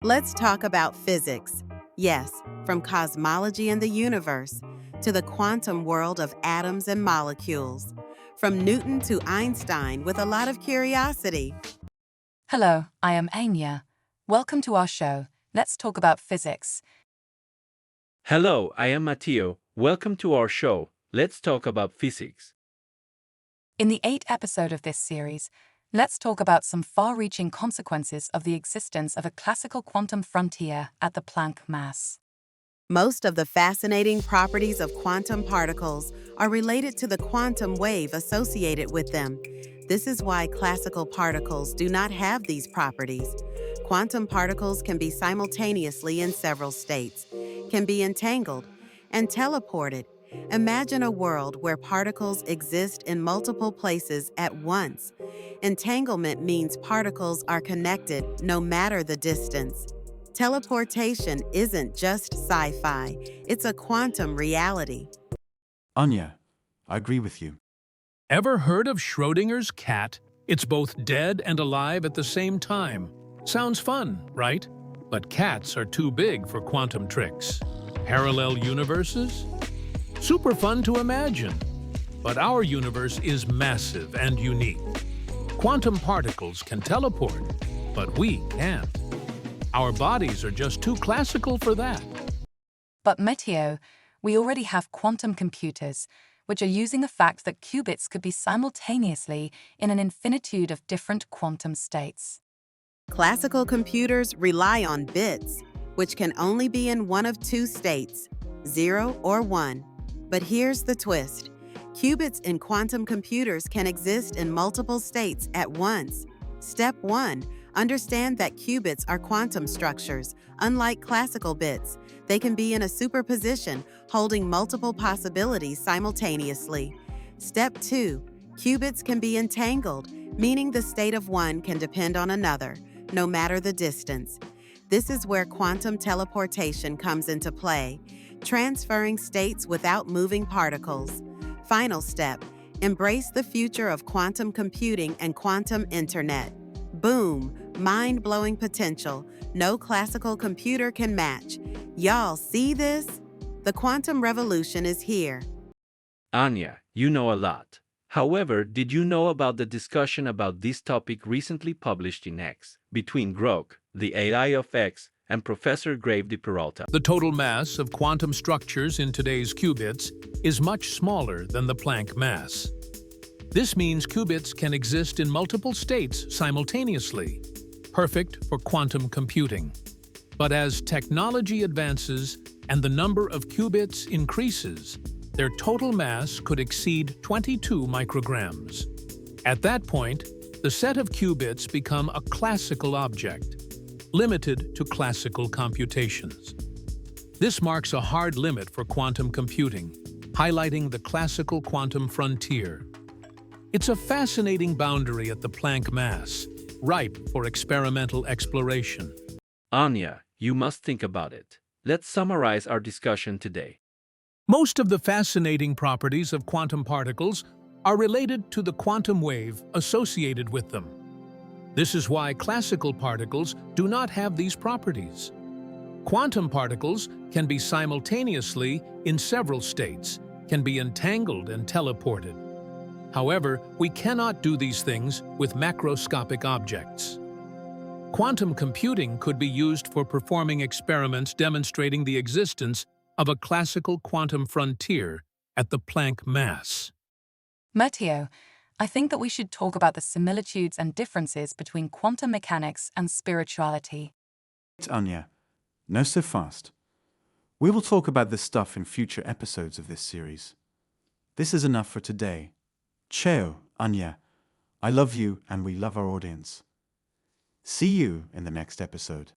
Let's talk about physics. Yes, from cosmology and the universe to the quantum world of atoms and molecules. From Newton to Einstein with a lot of curiosity. Hello, I am Anya. Welcome to our show. Let's talk about physics. Hello, I am Mateo. Welcome to our show. Let's talk about physics. In the 8th episode of this series, let's talk about some far-reaching consequences of the existence of a classical quantum frontier at the Planck mass. Most of the fascinating properties of quantum particles are related to the quantum wave associated with them. This is why classical particles do not have these properties. Quantum particles can be simultaneously in several states, can be entangled, and teleported. Imagine a world where particles exist in multiple places at once. Entanglement means particles are connected no matter the distance. Teleportation isn't just sci-fi, it's a quantum reality. Anya, I agree with you. Ever heard of Schrödinger's cat? It's both dead and alive at the same time. Sounds fun, right? But cats are too big for quantum tricks. Parallel universes? Super fun to imagine. But our universe is massive and unique. Quantum particles can teleport, but we can't. Our bodies are just too classical for that. But Mateo, we already have quantum computers, which are using the fact that qubits could be simultaneously in an infinitude of different quantum states. Classical computers rely on bits, which can only be in one of two states, 0 or 1. But here's the twist. Qubits in quantum computers can exist in multiple states at once. Step 1. Understand that qubits are quantum structures. Unlike classical bits, they can be in a superposition, holding multiple possibilities simultaneously. Step 2. Qubits can be entangled, meaning the state of one can depend on another, no matter the distance. This is where quantum teleportation comes into play, transferring states without moving particles. Final step. Embrace the future of quantum computing and quantum internet. Boom! Mind-blowing potential. No classical computer can match. Y'all see this? The quantum revolution is here. Anya, you know a lot. However, did you know about the discussion about this topic recently published in X between Grok, the AI of X, and Professor Grave de Peralta? The total mass of quantum structures in today's qubits is much smaller than the Planck mass. This means qubits can exist in multiple states simultaneously, perfect for quantum computing. But as technology advances and the number of qubits increases, their total mass could exceed 22 micrograms. At that point, the set of qubits become a classical object, limited to classical computations. This marks a hard limit for quantum computing, highlighting the classical quantum frontier. It's a fascinating boundary at the Planck mass, ripe for experimental exploration. Anya, you must think about it. Let's summarize our discussion today. Most of the fascinating properties of quantum particles are related to the quantum wave associated with them. This is why classical particles do not have these properties. Quantum particles can be simultaneously in several states, can be entangled and teleported. However, we cannot do these things with macroscopic objects. Quantum computing could be used for performing experiments demonstrating the existence of a classical quantum frontier at the Planck mass. Mateo, I think that we should talk about the similitudes and differences between quantum mechanics and spirituality. Anya, no so fast. We will talk about this stuff in future episodes of this series. This is enough for today. Ciao, Anya. I love you and we love our audience. See you in the next episode.